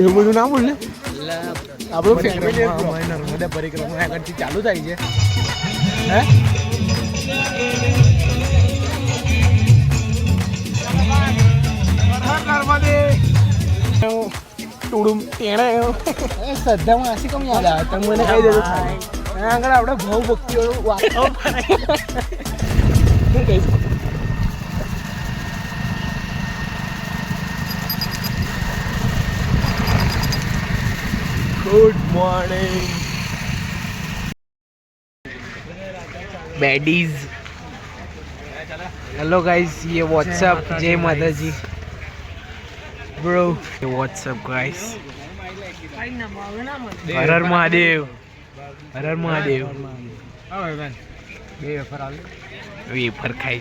એવું બધું ના બોલ ને આપણું ફેમિલી નર્મદા પરિક્રમા આગળથી ચાલુ થાય છે હે ટુડુમ તેણે શ્રદ્ધામાં આશી કમ યાદ આવે તમે મને કહી દેજો આગળ આપણે ભાવ ભક્તિવાળું વાતો હું કહીશ good morning baddies hello guys ये व्हाट्सएप जय माता जी ब्रो ये व्हाट्सएप गाइस हर हर महादेव हर हर महादेव वेफर खाई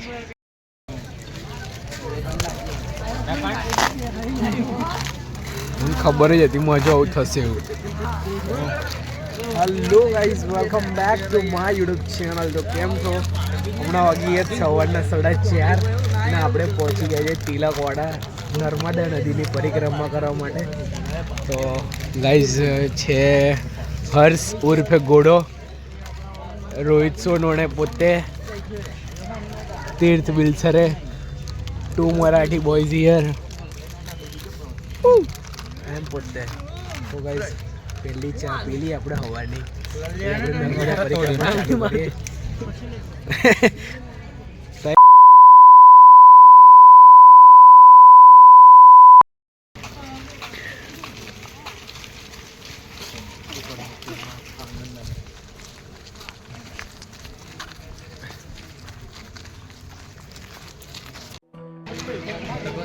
खबर જ હતી મજા આવું થશે એવું hello guys welcome back to my YouTube channel તો કેમ છો હમણાં વાગી સવારના 4:30 અને આપણે પહોંચી ગયા છે તિલકવાડા નર્મદા નદીની પરિક્રમા કરવા માટે તો ગાઈઝ છે હર્ષ ઉર્ફે ઘોડો રોહિત સોનોને પોતે તીર્થ બિલસરે 2 મરાઠી બોયઝ હિયર એમ પોતે તો ગાઈસ પહેલી ચા પીલી આપણે હવાની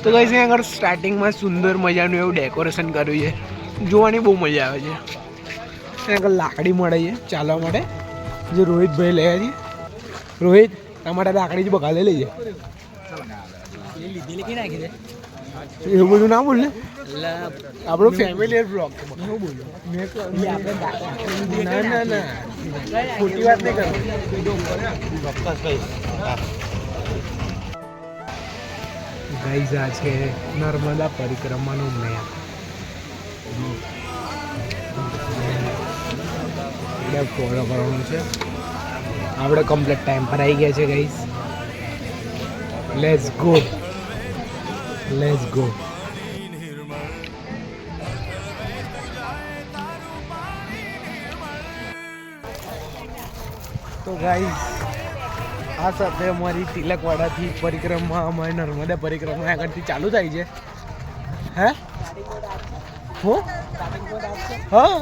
તો ગાઈસ અહીંયા આગળ સ્ટાર્ટિંગમાં સુંદર મજાનું એવું ડેકોરેશન કર્યું છે જોવાની બહુ મજા આવે છે અહીંયા આગળ લાકડી મળે છે ચાલવા માટે જે રોહિતભાઈ લે છે રોહિત તમારે લાકડી જ બગાડે લઈ જાય એવું બધું ના બોલ ને આપણો ફેમિલી બ્લોગ ના ના ના ખોટી વાત નહીં કરવાની ગાઈઝ આ છે નર્મદા પરિક્રમાનું મેપ ફોલો કરવાનું છે આપણે કમ્પ્લીટ ટાઈમ પર આવી ગયા છે ગાઈઝ લેટ્સ ગો તો ગાઈઝ આ સાથે અમારી તિલકવાડાથી પરિક્રમા અમારી નર્મદા પરિક્રમા આગળથી ચાલુ થાય છે હે હું हाँ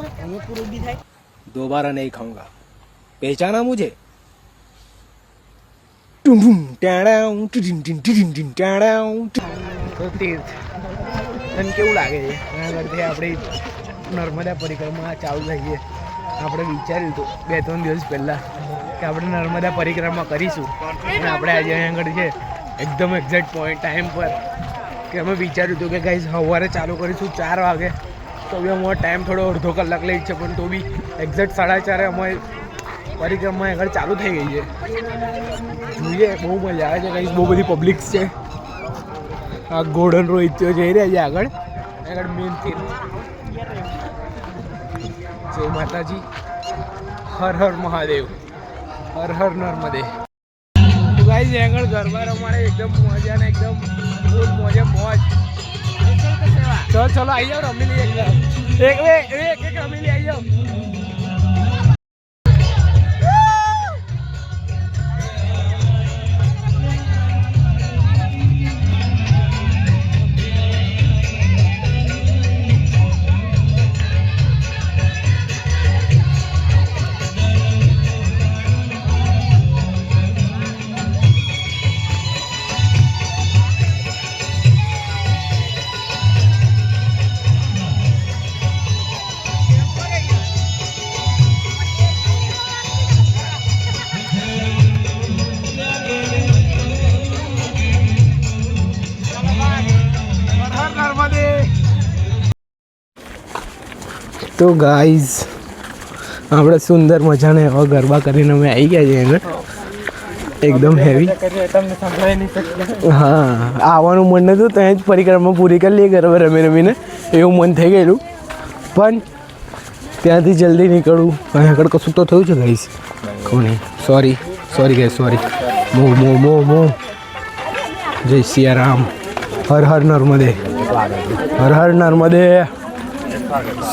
दोबारा नहीं खाऊंगा पहचाना मुझे તો તીર્થ તને કેવું લાગે છે આગળથી આપણી નર્મદા પરિક્રમા ચાલુ થઈ છે આપણે વિચાર્યું હતું 2-3 દિવસ પહેલાં કે આપણે નર્મદા પરિક્રમા કરીશું અને આપણે આજે અહીંયા આગળ છે એકદમ એક્ઝેક્ટ પોઈન્ટ ટાઈમ પર કે અમે વિચાર્યું હતું કે ગાઈઝ સવારે ચાલુ કરીશું 4 વાગે તો બી અમારો ટાઈમ થોડો અડધો કલાક લઈ છે પણ તો બી એક્ઝેક્ટ 4:30 અમારી પરિક્રમા આગળ ચાલુ થઈ ગઈ છે જોઈએ બહુ મજા આવે છે ગાઈઝ બહુ બધી પબ્લિક્સ છે આ ગોલ્ડન રોહિત્યો જઈ રહ્યા છે આગળ મેન તીર્થ જય માતાજી હર હર મહાદેવ હર હર નર્મદે તો ગાઈઝ આગળ ગરબા રમાડે એકદમ મજા ને એકદમ ફૂલ મોજે મોજ ચલો ચલો આવી જાઓ રમી લઈએ એક રમી લઈએ આવી જાઓ તો ગાઈઝ આપણે સુંદર મજાને હવે ગરબા કરીને અમે આવી ગયા છીએ આગળ એકદમ હેવી હા આવવાનું મન નતું ત્યાં જ પરિક્રમા પૂરી કરી લઈએ ગરબા રમી રમીને એવું મન થઈ ગયેલું પણ ત્યાંથી જલ્દી નીકળવું. અહીં આગળ કશું તો થયું છે ગાઈસ? કોની? Sorry guys, sorry. મો જય સિયારામ. હર હર નર્મદે, हर हर नर्मदे.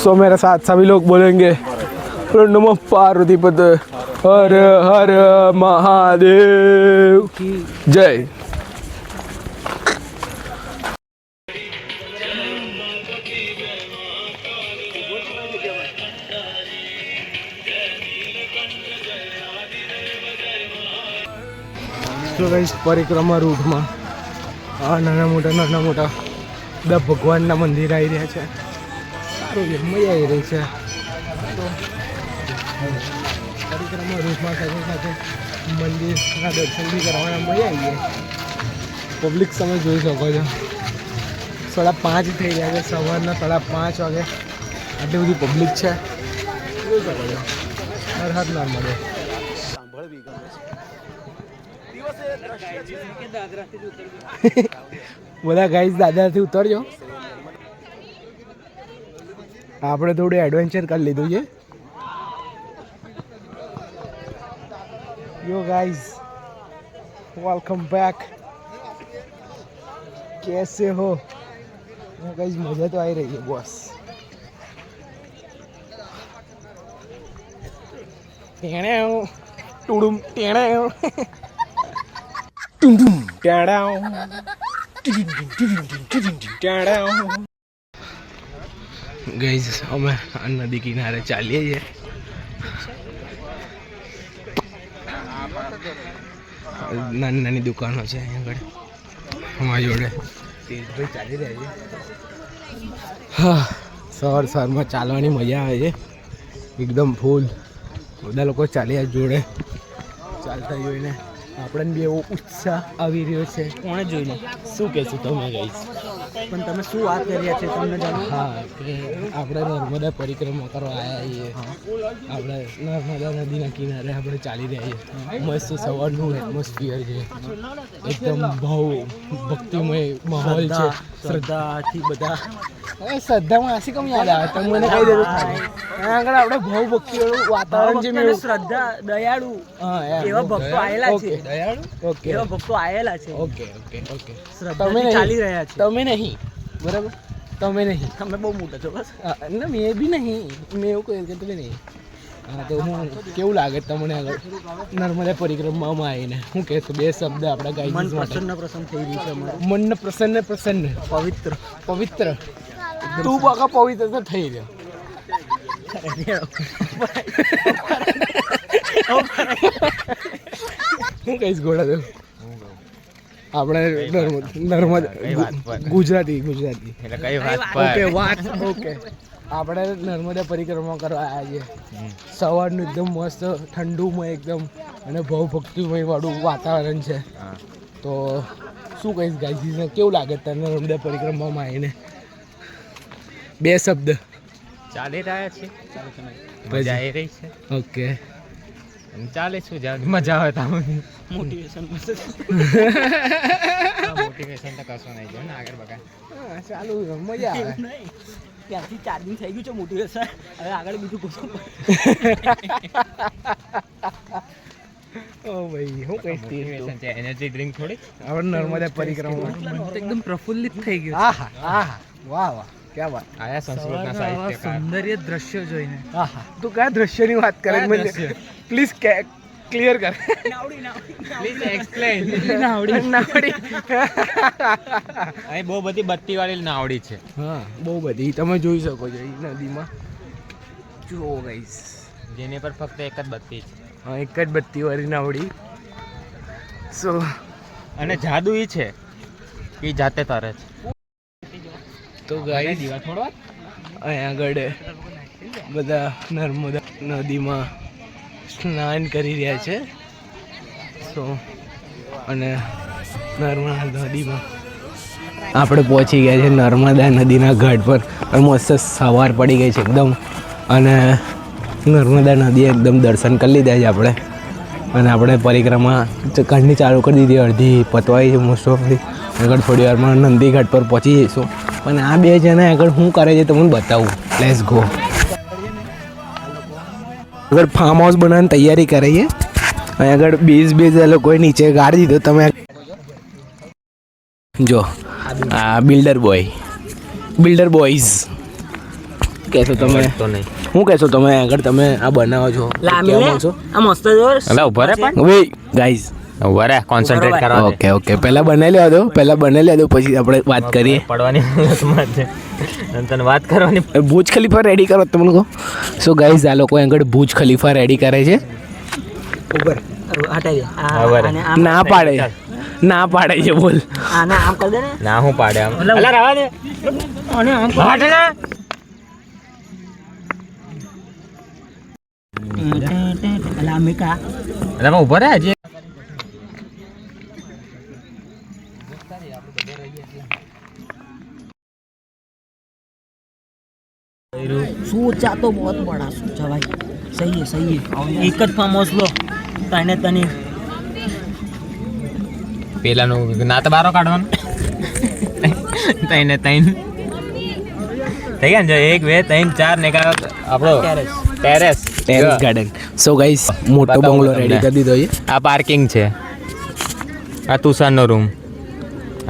सो मेरे साथ सभी लोग बोलेंगे नमः पार्वती पद हर हर महादेव की जय. तो गाइस परिक्रमा रूट में नाना मोटा બધા ભગવાનના મંદિર આવી રહ્યા છે. સારું છે, મજા આવી રહી છે. તો પરિક્રમા રૂટમાં સાથે મંદિરના દર્શન બી કરવાના મજા આવી જાય. પબ્લિક તમે જોઈ શકો છો, 5:30 થઈ રહ્યા છે. સવારના 5:30 વાગે આટલી બધી પબ્લિક છે, જોઈ શકો છો. હર હર નર્મદે. બધા ગાઈસ દાદરાથી ઉતરજો. આપણે થોડું એડવેન્ચર કરી લીધું છે. Yo guys, welcome back. कैसे हो गाइस? मजा तो आ रही है बॉस. टेणे टुडुम टेणे टुडुम टेड़ा गाइस અમે આ નદી કિનારે ચાલીએ છીએ. નાની નાની દુકાનો છે અહીંયા આગળ. અમારી જોડે તેજભાઈ ચાલી રહ્યા છે. હા, સવારમાં ચાલવાની મજા આવે છે એકદમ ફૂલ. બધા લોકો ચાલ્યા જોડે. ચાલતા જોઈને આપણને બી એવો ઉત્સાહ આવી રહ્યો છે. કોણે જોઈને? શું કહેશું તમે ગાઈસ? પણ તમે શું વાત કરી રહ્યા છે તમને જાણો? હા, કે આપણે નર્મદા પરિક્રમા કરવા આવ્યા છીએ. આપણે નર્મદા નદીના કિનારે આપણે ચાલી રહ્યા છીએ. મસ્ત સવારનું એટમોસ્ફિયર છે, એકદમ ભાવ ભક્તિમય માહોલ છે. શ્રદ્ધાથી બધા શ્રદ્ધામાં આસી કમ યાદ આવે તમે મને કહી દેજો. ત્યાં આગળ આપણે ભાવ ભક્તિવાળું વાતાવરણ છે. મેં શ્રદ્ધા દયાળુ એવા ભક્તો આવેલા છે. દયાળુ ઓકે, એવા ભક્તો આવેલા છે. Okay okay okay. તમે ચાલી રહ્યા છે. તમે નહીં, બરાબર? તમે નહીં, તમે બહુ મોટા છો. બસ ના, મેં બી નહીં. મેં એવું કહ્યું કે તમે નહીં. હા, તો હું કેવું લાગે તમને આગળ નર્મદા પરિક્રમામાં આવીને? શું કહેશો? 2 શબ્દ આપણા ગાય. મન પ્રસન્ન થઈ રહ્યું છે અમારું. મન પ્રસન્ન પવિત્ર. તું બકા પવિત્ર તો થઈ રહ્યો. હું કહીશ ઘોડા તો આપણે નર્મદા ગુજરાતી એટલે કઈ વાત ઓકે. આપણે નર્મદા પરિક્રમા કરવા આવ્યા છીએ. સવારનું એકદમ મસ્ત ઠંડુમય એકદમ અને ભાવભક્તિમય વાળું વાતાવરણ છે. તો શું કહીશ ગાઈઝને? કેવું લાગે તને નર્મદા પરિક્રમામાં આવીને? 2 શબ્દ. ચાલી રહ્યા છે, મજા આવી રહી છે. ઓકે, ચાલે શું મજા આવે તમને? મોટિવેશન તો કશો નહીં જો ને આગળ બગા. હા, ચાલુ મજા આવે. ત્યાંથી ચાર્જિંગ થઈ ગયું છે મોટિવેશન. હવે આગળ બીજું કશું. ઓ ભાઈ, હું કહીશ મોટિવેશન છે એનર્જી ડ્રિંક થોડી. હવે નર્મદા પરિક્રમા એકદમ પ્રફુલ્લિત થઈ ગયું. આહા આહા, વાહ વાહ, ક્યાં વાત. આયા સંસ્કૃતના સાહિત્યકાર. સૌંદર્ય દ્રશ્યો જોઈને. આહા, તું કયા દ્રશ્યની વાત કરે મને પ્લીઝ ક્લિયર કર. Please explain. નાવડી અહીં બહુ બધી બત્તી વાળી નાવડી છે. હા, બહુ બધી. તમે જોઈ શકો છો એ નદીમાં. જુઓ ગાઈસ, જેની પર ફક્ત એક જ બત્તી છે. હા, એક જ બત્તી વાળી નાવડી. સો અને જાદુ એ છે કે જાતે તરે છે. તો ગાઈસ અહીંયા આગળ બધા નર્મદા નદીમાં સ્નાન કરી રહ્યા છે. સો અને નર્મદા નદીમાં આપણે પહોંચી ગયા છે નર્મદા નદીના ઘાટ પર. મસ્ત સવાર પડી ગઈ છે એકદમ. અને નર્મદા નદી એકદમ દર્શન કરી લીધા છે આપણે. અને આપણે પરિક્રમા ઘાટની ચાલુ કરી દીધી. અડધી પતવાઈ છે મોસ્ટ ઓફલી. આગળ થોડી વારમાં નંદી ઘાટ પર પહોંચી જઈશું. પણ આ 2 જણા આગળ શું કરે છે તમને બતાવું. Let's go. આગળ ફાર્મ હાઉસ બનાવવાની તૈયારી કરીએ. અહીં આગળ બેઝ એ લોકોએ નીચે ગાડી દીધો. તમે જો આ બિલ્ડર બોયઝ કહેશો તમે? શું કહેશો તમે? આગળ તમે આ બનાવો છો ગાઈઝ? કોન્સન્ટ્રેટ કરવા. ઓકે પહેલા બનાવી લેવા દો પછી આપણે વાત કરીએ. પડવાની તને વાત કરવાની. ભુજ ખલીફા રેડી કરો તમે લોકો. સો ગાઈઝ આ લોકો આગળ ભુજ ખલીફા રેડી કરે છે. ના પાડે છે બોલ. ના હું પાડે આમ અલા રવા દે અને આમ પાડે ના. અલા મિકા અલા ઉભો રહે હજી. सोचा तो बहुत बड़ा सोचा भाई. सही है एक જ ફાર્મ હાઉસ લો તને પેલાનું ના તો બારો કાઢવાનું. તઈને થઈ ગયા ને જો 1 2 3 4 ને આપણો ટેરેસ ગાર્ડન. સો ગાઈસ મોટો બંગલો રેડી કરી દીધો છે. આ પાર્કિંગ છે. આ તુષારનો રૂમ,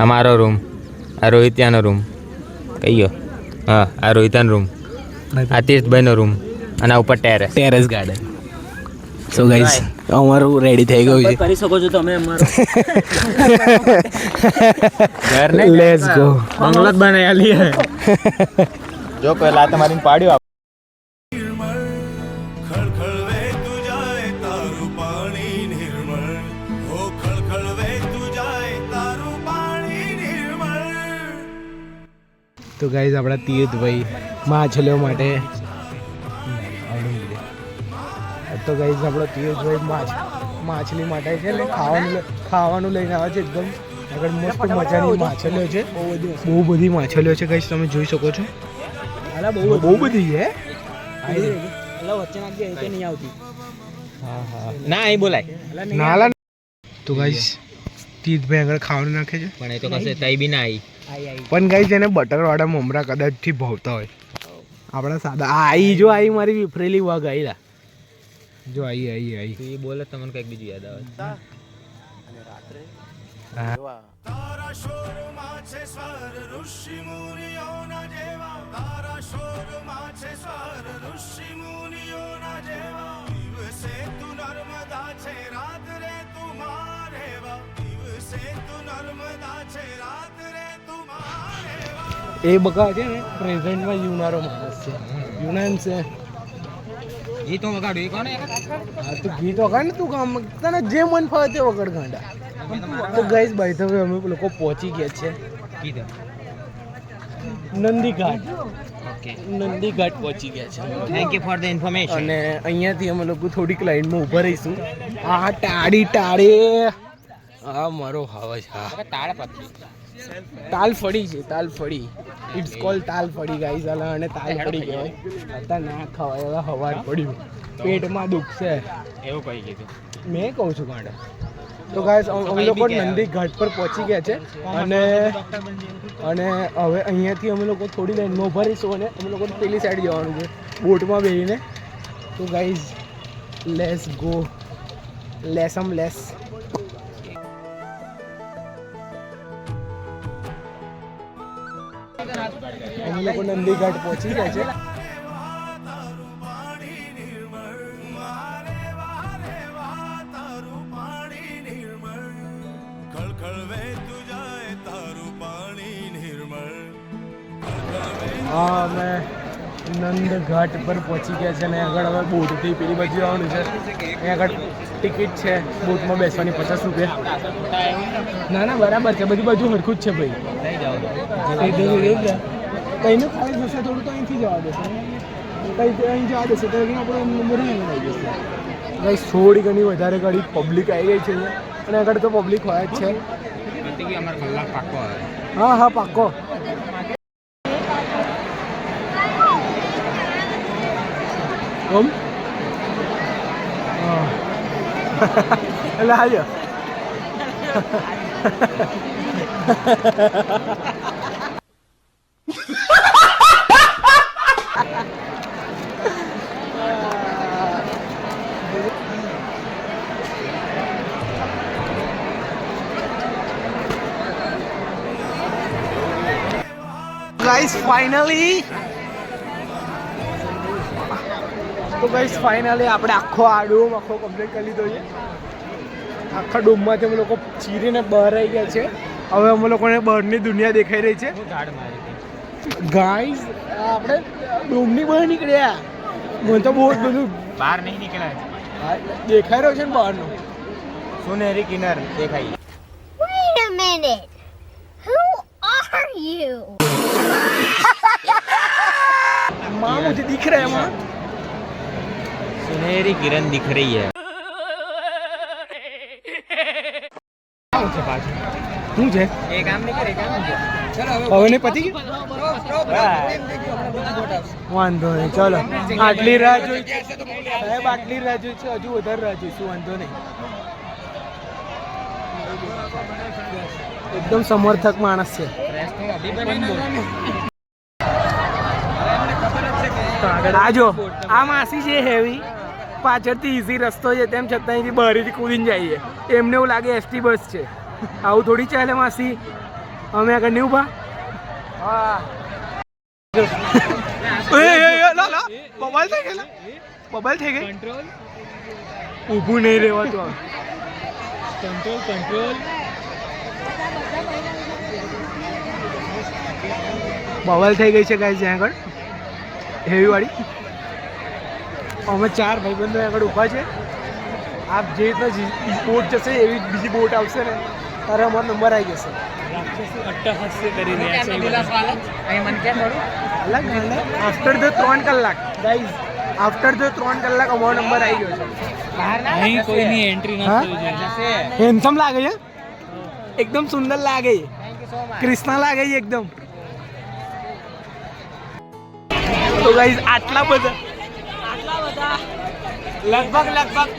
આ મારો રૂમ, આ રોહિત્યાનો રૂમ. કહીયો હા આ રોહિતાનો રૂમ, આ તીર્થભાઈનો રૂમ અને ઉપર ટેરેસ ગાર્ડન. સો ગાઈસ અમારું રેડી થઈ ગયું છે. કરી શકો છો તમે અમારો ઘર ને. Let's go. બંગલો જ બનાવી લીએ. જો પહેલા તમારી પાડ્યો. તો ગાઈઝ આપણા તીર્થભાઈ માછલીઓ માટે તો ગાઈઝ આપણો તીર્થભાઈ માછલી માટે છે ને ખાવાનું લઈને આવે છે. એકદમ આગળ મસ્ત મજાની માછલીઓ છે. બહુ બધી માછલીઓ છે ગાઈઝ, તમે જોઈ શકો છો. બહુ બધી છે. નહીં આવતી. ના અહીં બોલાય નાલા. તો ગાઈઝ તીર્થભાઈ આગળ ખાવાનું નાખે છે. પણ એ તો કશે તઈ બી ના આવી. પણ ગાઈઝ એને બટરવાળા મમરા કદાચથી ભાવતા હોય. આપણા સાદા આઈ મારી વિફરેલી વાઘ આઈલા. જો આઈ તું એ બોલે તમને કંઈક બીજું યાદ આવે. તારા શોરમાં છે સ્વર ઋષિ મુનિઓના જેવા. તારા શોરમાં છે સ્વર ઋષિ મુનિઓના જેવા. દિવસે તું નર્મદા છે, રાત્રે તું મારેવા. દિવસે તું નર્મદા છે, રાત્રે તું મારેવા. એ બકા છે ને પ્રેઝન્ટમાં જીવનારો માણસ છે. યુનાન છે. ગીતો વગાડ્યું એ કોને? હા તું ગીત વગાડ ને. તું કામ તને જે મન ફાવે તે વગાડ ગાંડા. તો ગાઈઝ બાય ધ વે અમે લોકો પહોંચી ગયા છે કીધું નંદીઘાટ. ઓકે નંદીઘાટ પહોંચી ગયા છે. Thank you for the information. અને અહીંયાથી અમે લોકો થોડીક લાઈનમાં ઊભા રહીશું. આ ટાળે આ મારો હાવજ. હા તાળે પત્રી તાલફળી છે. તાલફળી ઇટ્સ કોલ તાલફળી ગાઈઝ. અને તાલફળી કહેવાય. અત્યારે ના ખવાય. હવે હવાર પડ્યું, પેટમાં દુખશે એવું કઈ કીધું. મેં કહું છું ગાંડા. તો ગાઈઝ અમે લોકો નંદીઘાટ પર પહોંચી ગયા છે. અને હવે અહીંયાથી અમે લોકો થોડી લાઈનમાં ઊભા રહીશું અને અમે લોકો પેલી સાઈડ જવાનું છે બોટમાં બેસીને. તો ગાઈઝ લેટ્સ ગો. લેસ અમે લોકો નંદીઘાટ પહોંચી ગયા છે. તારું પાણી નિર્મળ મારે વારે વા. તારું પાણી નિર્મળ ખળખળ વહેતું જાય. તારું પાણી નિર્મળ. હા અમે નંદઘાટ પર પહોંચી ગયા છે. અને આગળ હવે બોટથી પેલી બાજુ જવાનું છે. અહીં આગળ ટિકિટ છે બોટમાં બેસવાની 50 રૂપિયા. ના બરાબર છે. બધી બાજુ હરખું જ છે ભાઈ. કંઈને ખાઈ જશે થોડું તો અહીંથી જવા દેશે. અહીં જવા દેશે તો આપણો નંબર આવી જશે. ગાઈસ થોડી ઘણી વધારે ગાડી પબ્લિક આવી ગઈ છે અહીંયા. અને આગળ તો પબ્લિક હોય જ છે. હા પાક્કો. કોમ એટલે હાજો ગાઈસ ફાઇનલી આપણે આખો આ ડોમ આખો કમ્પ્લીટ કરી લીધો છે. આખા ડોમમાંથી અમે લોકો ચીરીને બહાર આવી ગયા છે. હવે અમે લોકોને બહારની દુનિયા દેખાઈ રહી છે. ગાઈસ આપણે ડોમની બહાર નીકળ્યા. મને તો બહુ જ બધું બહાર નહીં નીકળ્યા, દેખાઈ રહ્યો છે ને બહારનું. સોનેરી કિનાર દેખાય. Wait a minute. Who are you? माँ मुझे दिख रहा है माँ. सुनहरी किरण दिख रही है. શું છે એ કામ નહીં કરે, કામ નહીં. હવે નહીં પતી ગયું? વાંધો નહીં, ચલો આટલી રાહ જોઈ છે સાહેબ, આટલી રાહ જોઈ છે, હજુ વધારે રાહ જોઈશું. વાંધો નહીં, એકદમ સમર્થક માણસ છે. આ જો આ માસી છે હેવી, પાછળથી ઈઝી રસ્તો છે તેમ છતાં અહીંથી બહારથી કૂદીને જઈએ. એમને એવું લાગે એસટી બસ છે. આવું થોડી ચાલે માસી. અમે આગળ નહીં ઉભા. બબલ થઈ ગયેલા, બબલ થઈ ગઈ. ઊભું નહીં રહેવાતું. કંટ્રોલ બબલ થઈ ગઈ છે ગાઈસ ત્યાં આગળ હેવી વાળી. અમે 4 ભાઈબંધો આગળ ઊભા છે. આપ જે રીતના બોટ જશે એવી બીજી બોટ આવશે ને ત્યારે અમારો નંબર આવી જશે. આફ્ટર ધ 3 કલાક ગાઈઝ, આફ્ટર ધ 3 કલાક અમારો નંબર આવી ગયો છે. અહીં કોઈની એન્ટ્રી ના હેન્ડસમ લાગે છે, એકદમ સુંદર લાગે છે, કૃષ્ણા લાગે છે એકદમ. તો ગાઈઝ આટલા બધા લગભગ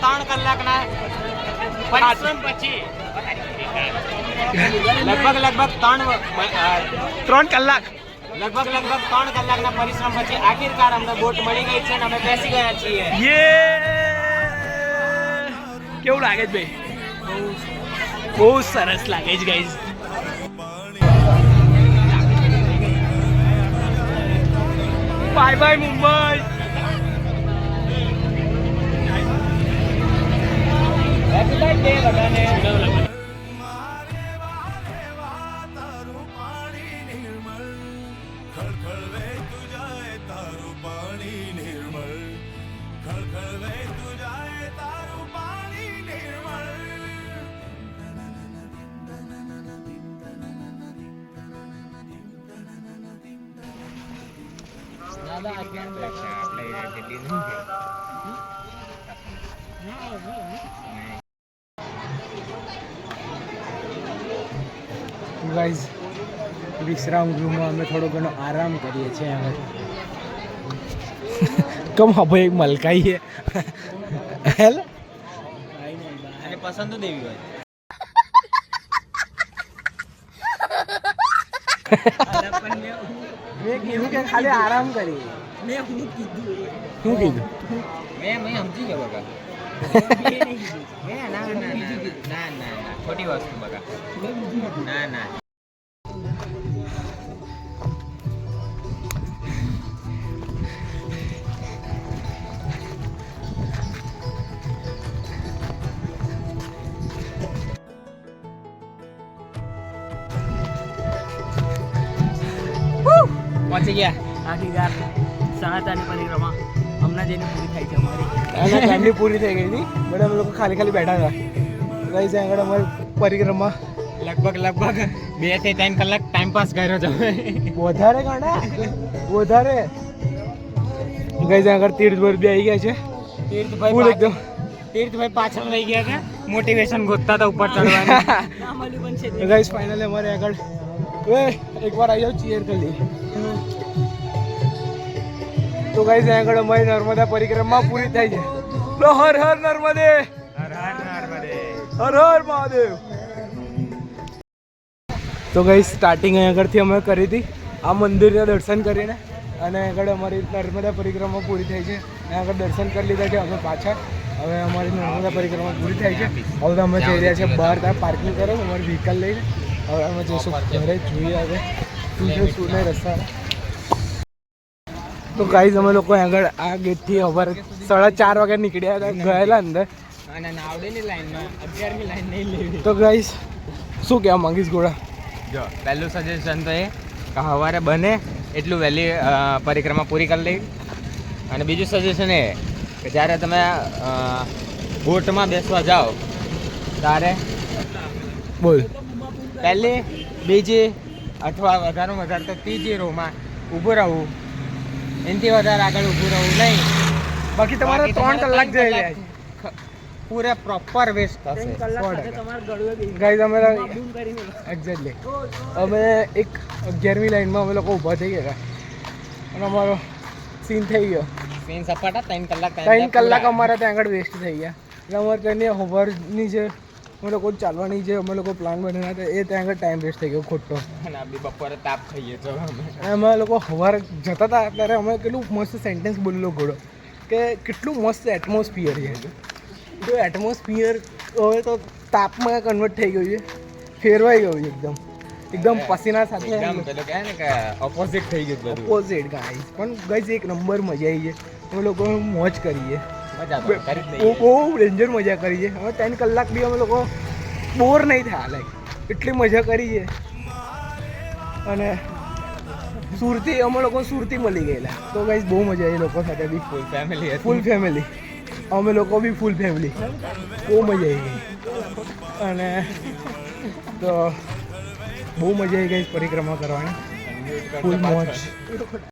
3 કલાકના પરિશ્રમ પછી લગભગ 3 કલાક લગભગ 3 કલાકના પરિશ્રમ પછી આખિરકાર અમને બોટ મળી ગઈ છે અને અમે બેસી ગયા છીએ. કેવું લાગે છે ભાઈ? બહુ સરસ લાગે છે ગાઈઝ. Bye bye Mumbai. તારું પાણી નિર્મળ ખળખળ વહેતું જાય, તારું પાણી નિર્મળ ખળખળ વહેતું જાય, તારું પાણી નિર્મળ. ગાઈઝ વિશ્રામ ગૃહમાં અમે થોડો ઘણો આરામ કરીએ છીએ. હવે કમ હા ભાઈ મલકાઈ છે હેલો. અને પસંદ દેવી હોય મેં કીધું કે ખાલી આરામ કરીએ. શું કીધું? મેં સમજી ગયો બગા. ના ખોટી વસ્તુ બગા. ના પહોંચી ગયા. આખીકાર સહાયતાની પરિક્રમા હમણાં જઈને પૂરી થાય છે અમારી. અને ફેમિલી પૂરી થઈ ગઈ હતી, બટ અમે લોકો ખાલી બેઠા હતા. ગાઈઝ આગળ અમારી પરિક્રમા લગભગ 2 થી 3 કલાક ટાઈમ પાસ કર્યો છે. વધારે ગાંડા વધારે. ગાઈઝ આગળ તીર્થભર બી આવી ગયા છે. ફૂલ એકદમ તીર્થભાઈ પાછળ રહી ગયા છે, મોટિવેશન ગોતતા હતા ઉપર ચડવાની. ના મળ્યું પણ છે. ગાઈઝ ફાઇનલી અમારે આગળ એકવાર આવી જાઓ, ચીયર કરી લઈએ. તો ગાઈઝ આગળ અમારી નર્મદા પરિક્રમા પૂરી થાય છે. તો હર હર નર્મદે, હર હર મહાદેવ. તો ગાઈઝ સ્ટાર્ટિંગ અહીં આગળથી અમે કરી હતી આ મંદિરના દર્શન કરીને. અને આગળ અમારી નર્મદા પરિક્રમા પૂરી થઈ છે. અહીંયા આગળ દર્શન કરી લીધા છે અમે પાછા. હવે અમારી નર્મદા પરિક્રમા પૂરી થાય છે. હવે તો અમે જઈ રહ્યા છીએ બહાર, ત્યાં પાર્કિંગ કરો અમારી વ્હીકલ લઈને. હવે અમે જઈશું ઘરે, જોઈએ હવે શું છે શું નહીં રસ્તા. તો ગાઈઝ અમે લોકો આગળ આ ગેટથી સવારે 4:30 વાગે નીકળ્યા હતા, ગયેલા અંદર. અને નાવડીની લાઈનમાં 11મી લાઈન નહીં લેવી. તો ગાઈઝ શું કહેવા માંગીશ ગોળા? જો પહેલું સજેશન તો એ કે સવારે બને એટલું વહેલી પરિક્રમા પૂરી કરી લેવી. અને બીજું સજેશન એ કે જ્યારે તમે બોટમાં બેસવા જાઓ ત્યારે બોલ. પહેલી, બીજી અથવા વધારેમાં વધારે તો ત્રીજી રોમાં ઊભું રહેવું. એનાથી વધારે આગળ ઊભું રહેવું નહીં. બાકી તમારે 3 કલાક જઈ રહ્યા છે. પૂરે પ્રોપર વેસ્ટ થશે. ગાઈઝ અમે એક્ઝેક્ટલી અમે એક 11મી લાઈનમાં અમે લોકો ઊભા થઈ ગયા અને અમારો સીન થઈ ગયો. સીન સપાટા 3 કલાક 3 કલાક અમારા ત્યાં આગળ વેસ્ટ થઈ ગયા. એટલે અમારે ત્યાંની સવારની જે અમે લોકો ચાલવાની જે અમે લોકો પ્લાન બનાવ્યા હતા એ ત્યાં આગળ ટાઈમ વેસ્ટ થઈ ગયો ખોટો. અને આ બી બપોરે તાપ થઈએ તો અમે લોકો સવારે જતા હતા ત્યારે અમે કેટલું મસ્ત સેન્ટેન્સ બોલેલો ઘોડો કે કેટલું મસ્ત એટમોસ્ફિયર છે. જો એટમોસ્ફિયર હવે તો તાપમાં કન્વર્ટ થઈ ગયું છે, ફેરવાઈ ગયું છે એકદમ પસીના સાથે. એકદમ પેલું કહે ને કે ઓપોઝિટ થઈ ગયું બધું. Opposite guys. પણ ગાઈઝ એક નંબર મજા આવી છે. અમે લોકો મોજ કરીએ, મજા તો કરી જ નહીં. બહુ ડેન્જર મજા કરી છે. હવે 3 કલાક બી અમે લોકો બોર નહીં થયા, લાઈક એટલી મજા કરી છે. અને સુરતી અમે લોકો સુરતી મળી ગયેલા. તો ગાઈઝ બહુ મજા આવી લોકો સાથે બી. ફૂલ ફેમિલી ફૂલ ફેમિલી, અમે લોકો બી ફૂલ ફેમિલી. બહુ મજા આવી ગઈ. અને તો બહુ મજા આવી ગઈ પરિક્રમા કરવાની, ફૂલ મોજ.